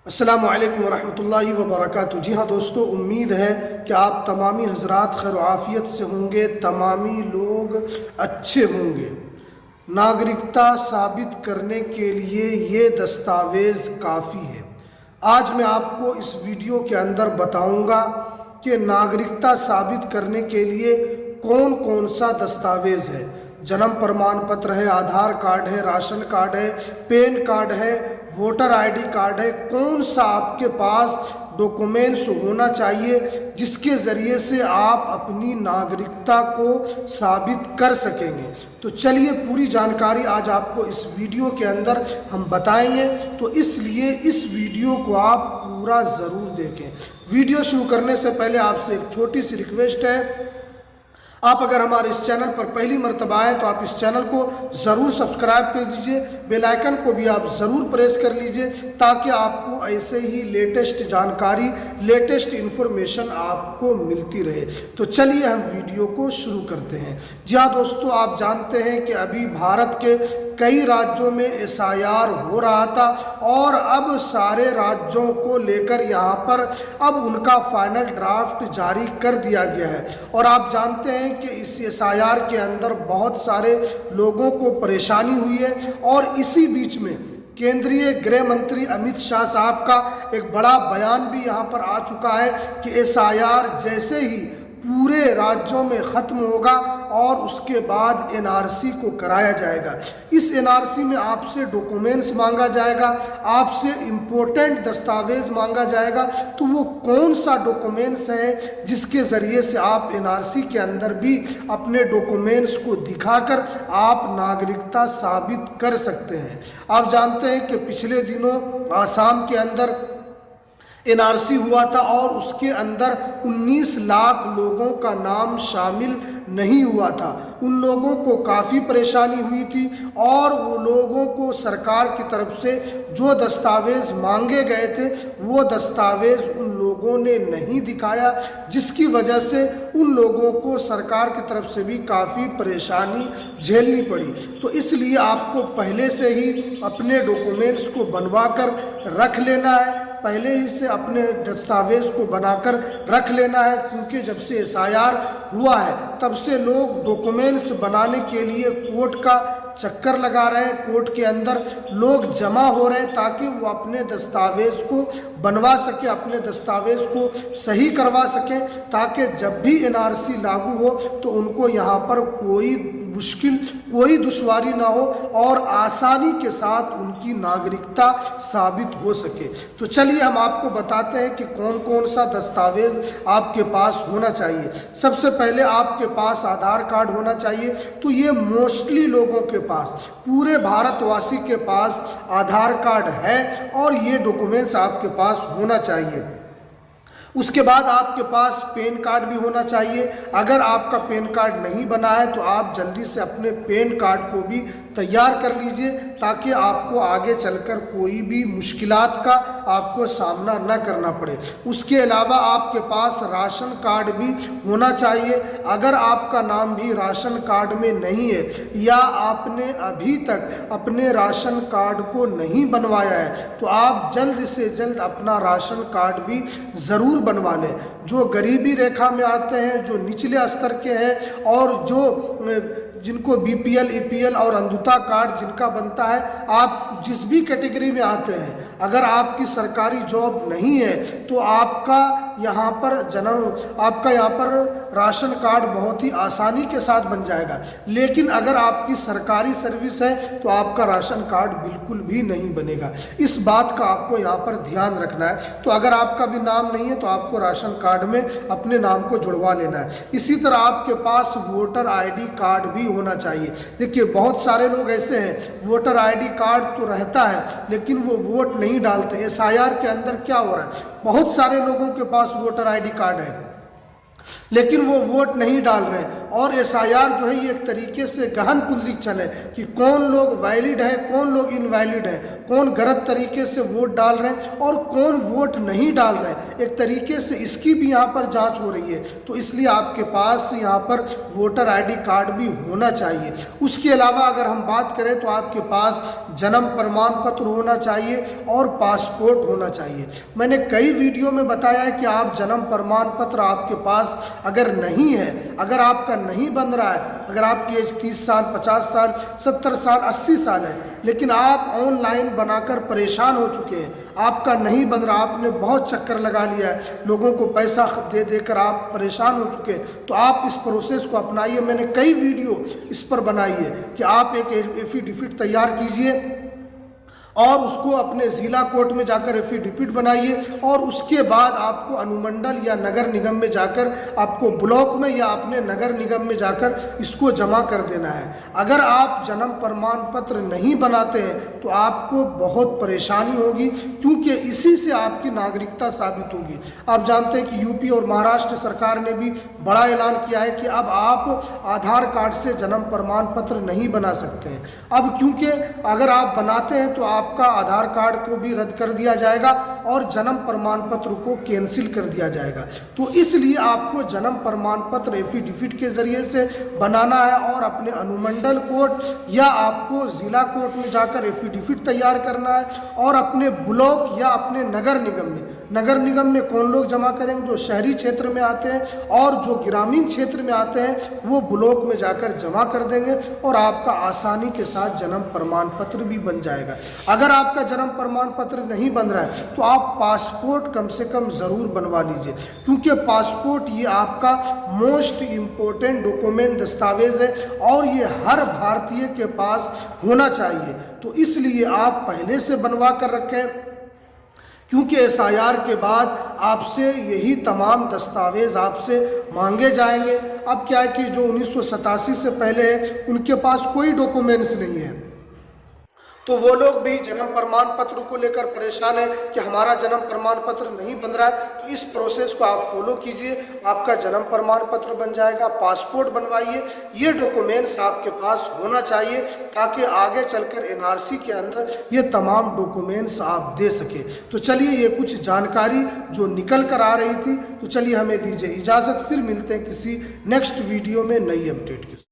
अस्सलामु अलैकुम वरहमतुल्लाहि वबरकातुहू। जी हाँ दोस्तों, उम्मीद है कि आप तमामी हजरात खैर आफियत से होंगे, तमामी लोग अच्छे होंगे। नागरिकता साबित करने के लिए ये दस्तावेज़ काफ़ी है। आज मैं आपको इस वीडियो के अंदर बताऊंगा कि नागरिकता साबित करने के लिए कौन कौन सा दस्तावेज़ है। जन्म प्रमाण पत्र है, आधार कार्ड है, राशन कार्ड है, पैन कार्ड है, वोटर आईडी कार्ड है। कौन सा आपके पास डॉक्यूमेंट्स होना चाहिए जिसके ज़रिए से आप अपनी नागरिकता को साबित कर सकेंगे। तो चलिए पूरी जानकारी आज आपको इस वीडियो के अंदर हम बताएंगे, तो इसलिए इस वीडियो को आप पूरा ज़रूर देखें। वीडियो शुरू करने से पहले आपसे एक छोटी सी रिक्वेस्ट है, आप अगर हमारे इस चैनल पर पहली मर्तबा आए तो आप इस चैनल को ज़रूर सब्सक्राइब कर दीजिए, बेल आइकन को भी आप ज़रूर प्रेस कर लीजिए ताकि आपको ऐसे ही लेटेस्ट जानकारी, लेटेस्ट इन्फॉर्मेशन आपको मिलती रहे। तो चलिए हम वीडियो को शुरू करते हैं। जी हाँ दोस्तों, आप जानते हैं कि अभी भारत के कई राज्यों में एसआईआर हो रहा था और अब सारे राज्यों को लेकर यहाँ पर अब उनका फाइनल ड्राफ्ट जारी कर दिया गया है। और आप जानते हैं कि इस एसआईआर के अंदर बहुत सारे लोगों को परेशानी हुई है और इसी बीच में केंद्रीय गृह मंत्री अमित शाह साहब का एक बड़ा बयान भी यहाँ पर आ चुका है कि एसआईआर जैसे ही पूरे राज्यों में ख़त्म होगा और उसके बाद एनआरसी को कराया जाएगा। इस एनआरसी में आपसे डॉक्यूमेंट्स मांगा जाएगा, आपसे इम्पोर्टेंट दस्तावेज़ मांगा जाएगा। तो वो कौन सा डॉक्यूमेंट्स है जिसके ज़रिए से आप एनआरसी के अंदर भी अपने डॉक्यूमेंट्स को दिखाकर आप नागरिकता साबित कर सकते हैं। आप जानते हैं कि पिछले दिनों आसाम के अंदर एनआरसी हुआ था और उसके अंदर 19 लाख लोगों का नाम शामिल नहीं हुआ था। उन लोगों को काफ़ी परेशानी हुई थी और वो लोगों को सरकार की तरफ से जो दस्तावेज़ मांगे गए थे वो दस्तावेज़ उन लोगों ने नहीं दिखाया, जिसकी वजह से उन लोगों को सरकार की तरफ से भी काफ़ी परेशानी झेलनी पड़ी। तो इसलिए आपको पहले से ही अपने डॉक्यूमेंट्स को बनवा कर रख लेना है, पहले ही से अपने दस्तावेज़ को बनाकर रख लेना है, क्योंकि जब से एसआईआर हुआ है तब से लोग डॉक्यूमेंट्स बनाने के लिए कोर्ट का चक्कर लगा रहे हैं, कोर्ट के अंदर लोग जमा हो रहे हैं ताकि वो अपने दस्तावेज़ को बनवा सके, अपने दस्तावेज़ को सही करवा सकें, ताकि जब भी एनआरसी लागू हो तो उनको यहाँ पर कोई मुश्किल, कोई दुश्वारी ना हो और आसानी के साथ उनकी नागरिकता साबित हो सके। तो चलिए हम आपको बताते हैं कि कौन कौन सा दस्तावेज़ आपके पास होना चाहिए। सबसे पहले आपके पास आधार कार्ड होना चाहिए। तो ये मोस्टली लोगों के पास, पूरे भारतवासी के पास आधार कार्ड है और ये डॉक्यूमेंट्स आपके पास होना चाहिए। उसके बाद आपके पास पैन कार्ड भी होना चाहिए। अगर आपका पैन कार्ड नहीं बना है तो आप जल्दी से अपने पैन कार्ड को भी तैयार कर लीजिए ताकि आपको आगे चलकर कोई भी मुश्किलात का आपको सामना न करना पड़े। उसके अलावा आपके पास राशन कार्ड भी होना चाहिए। अगर आपका नाम भी राशन कार्ड में नहीं है या आपने अभी तक अपने राशन कार्ड को नहीं बनवाया है तो आप जल्द से जल्द अपना राशन कार्ड भी ज़रूर बनवा लें। जो गरीबी रेखा में आते हैं, जो निचले स्तर के हैं और जो जिनको बीपीएल, ईपीएल और अंधुता कार्ड जिनका बनता है, आप जिस भी कैटेगरी में आते हैं, अगर आपकी सरकारी जॉब नहीं है तो आपका यहाँ पर राशन कार्ड बहुत ही आसानी के साथ बन जाएगा। लेकिन अगर आपकी सरकारी सर्विस है तो आपका राशन कार्ड बिल्कुल भी नहीं बनेगा। इस बात का आपको यहाँ पर ध्यान रखना है। तो अगर आपका भी नाम नहीं है तो आपको राशन कार्ड में अपने नाम को जुड़वा लेना है। इसी तरह आपके पास वोटर आईडी कार्ड भी होना चाहिए। देखिए, बहुत सारे लोग ऐसे हैं, वोटर आईडी कार्ड तो रहता है लेकिन वो वोट नहीं डालते। एसआईआर के अंदर क्या हो रहा है, बहुत सारे लोगों के पास वोटर आईडी कार्ड है लेकिन वो वोट नहीं डाल रहे और SIR जो है ये एक तरीके से गहन पुनरीक्षण है कि कौन लोग वैलिड है, कौन लोग इनवैलिड है, कौन गलत तरीके से वोट डाल रहे हैं और कौन वोट नहीं डाल रहे हैं। एक तरीके से इसकी भी यहाँ पर जांच हो रही है। तो इसलिए आपके पास यहाँ पर वोटर ID कार्ड भी होना चाहिए। उसके अलावा अगर हम बात करें तो आपके पास जन्म प्रमाण पत्र होना चाहिए और पासपोर्ट होना चाहिए। मैंने कई वीडियो में बताया है कि आप जन्म प्रमाण पत्र आपके पास अगर नहीं है, अगर आपका नहीं बन रहा है, अगर आपकी एज 30 साल, 50 साल, 70 साल, 80 साल है, लेकिन आप ऑनलाइन बनाकर परेशान हो चुके हैं, आपका नहीं बन रहा, आपने बहुत चक्कर लगा लिया है, लोगों को पैसा दे देकर आप परेशान हो चुके हैं, तो आप इस प्रोसेस को अपनाइए। मैंने कई वीडियो इस पर बनाई है कि आप एक एफिडेविट तैयार कीजिए और उसको अपने ज़िला कोर्ट में जाकर एफिडेविट बनाइए और उसके बाद आपको अनुमंडल या नगर निगम में जाकर, आपको ब्लॉक में या अपने नगर निगम में जाकर इसको जमा कर देना है। अगर आप जन्म प्रमाण पत्र नहीं बनाते हैं तो आपको बहुत परेशानी होगी, क्योंकि इसी से आपकी नागरिकता साबित होगी। आप जानते हैं कि यूपी और महाराष्ट्र सरकार ने भी बड़ा ऐलान किया है कि अब आप आधार कार्ड से जन्म प्रमाण पत्र नहीं बना सकते हैं। अब क्योंकि अगर आप बनाते हैं तो आपका आधार कार्ड को भी रद्द कर दिया जाएगा और जन्म प्रमाण पत्र को कैंसिल कर दिया जाएगा। तो इसलिए आपको जन्म प्रमाण पत्र एफिडेविट के जरिए से बनाना है और अपने अनुमंडल कोर्ट या आपको जिला कोर्ट में जाकर एफिडेविट तैयार करना है और अपने ब्लॉक या अपने नगर निगम में कौन लोग जमा करेंगे, जो शहरी क्षेत्र में आते हैं और जो ग्रामीण क्षेत्र में आते हैं वो ब्लॉक में जाकर जमा कर देंगे और आपका आसानी के साथ जन्म प्रमाण पत्र भी बन जाएगा। अगर आपका जन्म प्रमाण पत्र नहीं बन रहा है तो आप पासपोर्ट कम से कम ज़रूर बनवा लीजिए, क्योंकि पासपोर्ट ये आपका मोस्ट इम्पोर्टेंट डॉक्यूमेंट, दस्तावेज है और ये हर भारतीय के पास होना चाहिए। तो इसलिए आप पहले से बनवा कर रखें, क्योंकि SIR के बाद आपसे यही तमाम दस्तावेज आपसे मांगे जाएंगे। अब क्या है कि जो 1987 से पहले है उनके पास कोई डॉक्यूमेंट्स नहीं है, तो वो लोग भी जन्म प्रमाण पत्र को लेकर परेशान है कि हमारा जन्म प्रमाण पत्र नहीं बन रहा है। तो इस प्रोसेस को आप फॉलो कीजिए, आपका जन्म प्रमाण पत्र बन जाएगा। पासपोर्ट बनवाइए, ये डॉक्यूमेंट्स आपके पास होना चाहिए ताकि आगे चलकर NRC के अंदर ये तमाम डॉक्यूमेंट्स आप दे सके। तो चलिए, ये कुछ जानकारी जो निकल कर आ रही थी, तो चलिए हमें दीजिए इजाज़त, फिर मिलते हैं किसी नेक्स्ट वीडियो में नई अपडेट के साथ।